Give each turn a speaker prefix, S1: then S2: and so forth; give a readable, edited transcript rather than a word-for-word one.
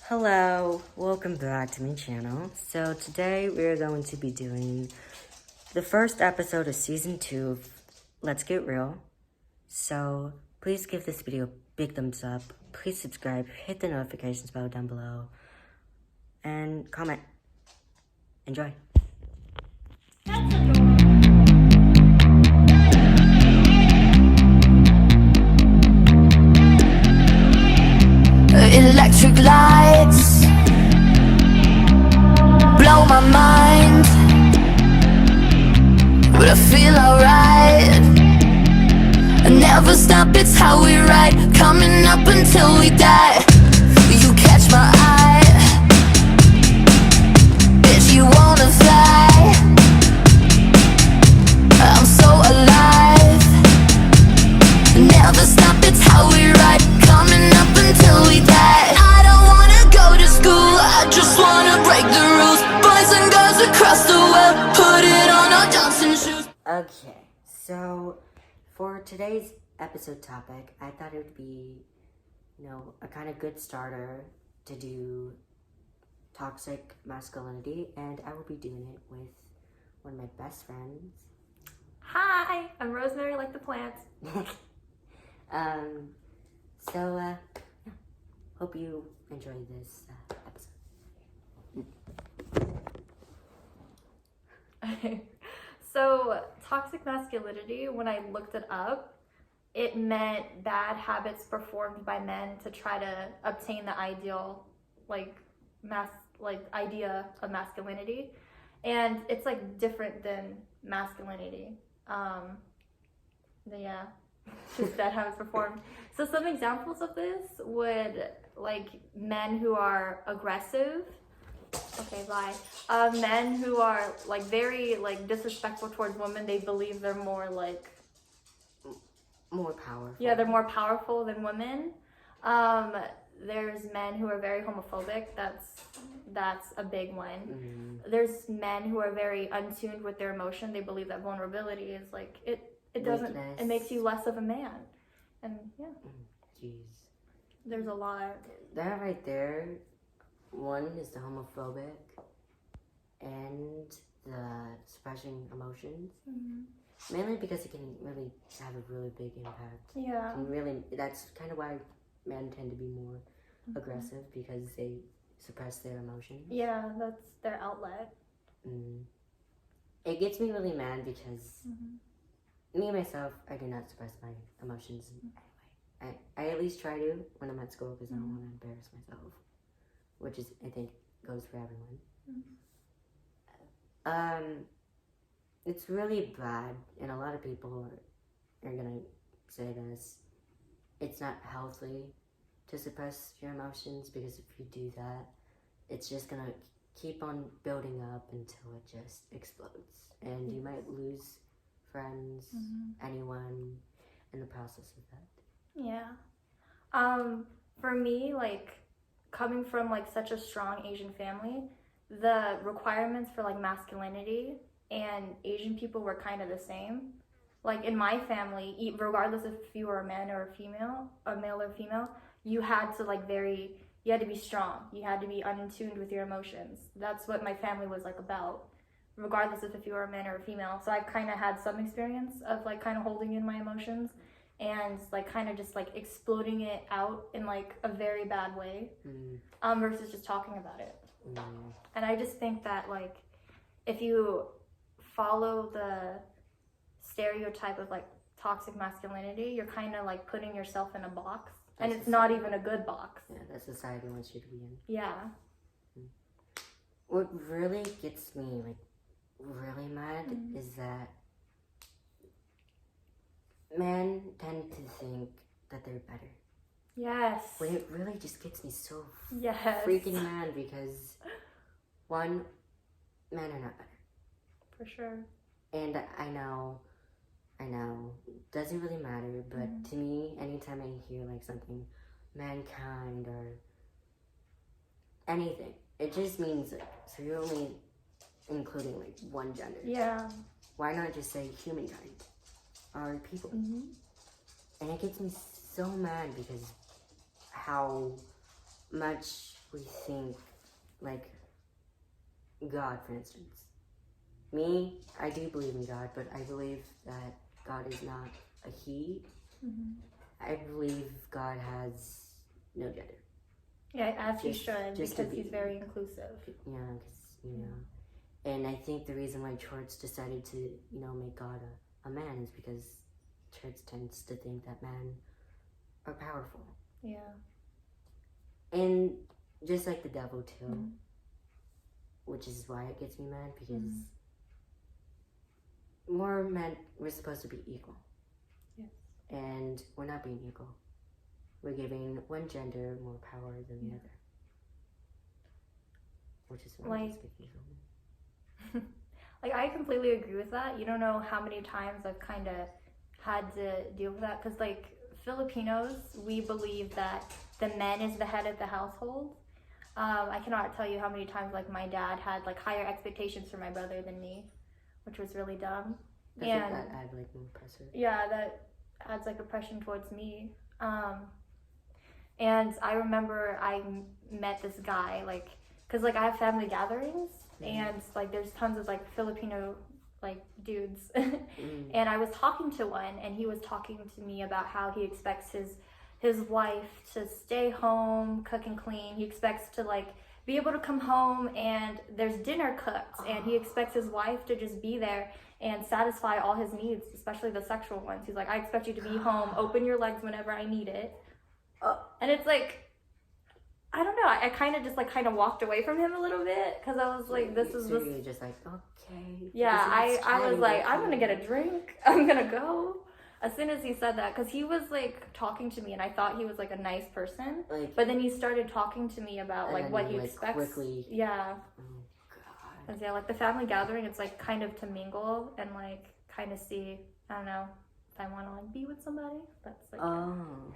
S1: Hello, welcome back to my channel. So today we're going to be doing the first episode of season 2 of Let's Get Real. So please give this video a big thumbs up, please subscribe, hit the notifications bell down below, and comment. Enjoy.
S2: Electric lights blow my mind, but I feel alright. I never stop, it's how we ride, coming up until we die. You catch my eye, bitch, you wanna fly. I'm so alive. Never stop, it's how we ride, coming up until we die. I don't wanna go to school, I just wanna break the rules. Boys and girls across the world, put it on our dancing shoes.
S1: Okay, so for today's episode topic, I thought it would be, a kind of good starter to do toxic masculinity, and I will be doing it with one of my best friends.
S3: Hi, I'm Rosemary, like the plants.
S1: Hope you enjoy this episode.
S3: So, toxic masculinity, when I looked it up, it meant bad habits performed by men to try to obtain the ideal, idea of masculinity. And it's different than masculinity. Just bad habits performed. So some examples of this would men who are aggressive. Okay, bye. Men who are very disrespectful towards women. They believe they're more
S1: powerful.
S3: Yeah, they're more powerful than women. There's men who are very homophobic. That's a big one. Mm-hmm. There's men who are very untuned with their emotion. They believe that vulnerability is it doesn't. Weakness. It makes you less of a man, and yeah.
S1: Jeez.
S3: There's a lot.
S1: That right there, one is the homophobic, and the suppressing emotions. Mm-hmm. Mainly because it can really have a really big impact.
S3: Yeah.
S1: That's kind of why men tend to be more aggressive, because they suppress their emotions.
S3: Yeah, that's their outlet.
S1: It gets me really mad because me, myself, I do not suppress my emotions in any way. I at least try to when I'm at school, because I don't want to embarrass myself, which is, I think, goes for everyone. It's really bad, and a lot of people are gonna say this. It's not healthy to suppress your emotions, because if you do that, it's just gonna keep on building up until it just explodes, and you might lose friends, anyone in the process of that.
S3: Yeah. For me, coming from such a strong Asian family, the requirements for masculinity and Asian people were kind of the same. In my family, regardless if you were a man or a female, a male or female, you had to you had to be strong. You had to be untuned with your emotions. That's what my family was about, regardless of if you were a man or a female. So I kind of had some experience of kind of holding in my emotions and kind of just exploding it out in a very bad way, versus just talking about it. And I just think that if you follow the stereotype of toxic masculinity, you're kind of putting yourself in a box, and it's not even a good box.
S1: Yeah, that society wants you to be in.
S3: Yeah.
S1: What really gets me really mad is that men tend to think that they're better.
S3: Yes.
S1: When it really just gets me so
S3: freaking
S1: mad, because one, men are not better.
S3: For sure.
S1: And I know, doesn't really matter, but to me, anytime I hear something, mankind or anything, it just means so you're only including one gender.
S3: Yeah.
S1: Why not just say humankind or people? And it gets me so mad, because how much we think, like, God, for instance. Me, I do believe in God, but I believe that God is not a he. I believe God has no gender.
S3: Yeah, as he
S1: Just-
S3: should,
S1: just to
S3: because
S1: be-
S3: he's very inclusive.
S1: Yeah, because, you know. And I think the reason why church decided to, you know, make God a man is because church tends to think that men are powerful.
S3: Yeah.
S1: And just like the devil, too. Which is why it gets me mad, because more men, we're supposed to be equal.
S3: Yes.
S1: And we're not being equal. We're giving one gender more power than the other. Which is why
S3: Like-
S1: it's confusing.
S3: Like, I completely agree with that. You don't know how many times I've kind of had to deal with that. Because, like, Filipinos, we believe that the man is the head of the household. I cannot tell you how many times, like, my dad had, like, higher expectations for my brother than me, which was really dumb.
S1: I think that add, like, more pressure.
S3: Yeah, that adds, like, oppression towards me. And I remember I met this guy, like, because, like, I have family gatherings, and, like, there's tons of, like, Filipino, like, dudes. And I was talking to one, and he was talking to me about how he expects his wife to stay home, cook and clean. He expects to, like, be able to come home and there's dinner cooked, and he expects his wife to just be there and satisfy all his needs, especially the sexual ones. He's like, I expect you to be home, open your legs whenever I need it. And it's like, I don't know, I kind of just, like, kind of walked away from him a little bit, because I was like, this is
S1: So
S3: this.
S1: you're just like, okay.
S3: Yeah,
S1: this is
S3: I was
S1: fine,
S3: like, I'm
S1: okay.
S3: gonna get a drink, I'm gonna go. As soon as he said that, because he was, like, talking to me, and I thought he was, like, a nice person,
S1: Like,
S3: but then he started talking to me about,
S1: And
S3: like,
S1: then
S3: what
S1: you,
S3: he
S1: like,
S3: expects.
S1: quickly-
S3: Yeah.
S1: oh, God.
S3: 'Cause, yeah, like, the family gathering, it's, like, kind of to mingle and, like, kind of see, I don't know, if I want to, like, be with somebody. That's, like,
S1: Oh.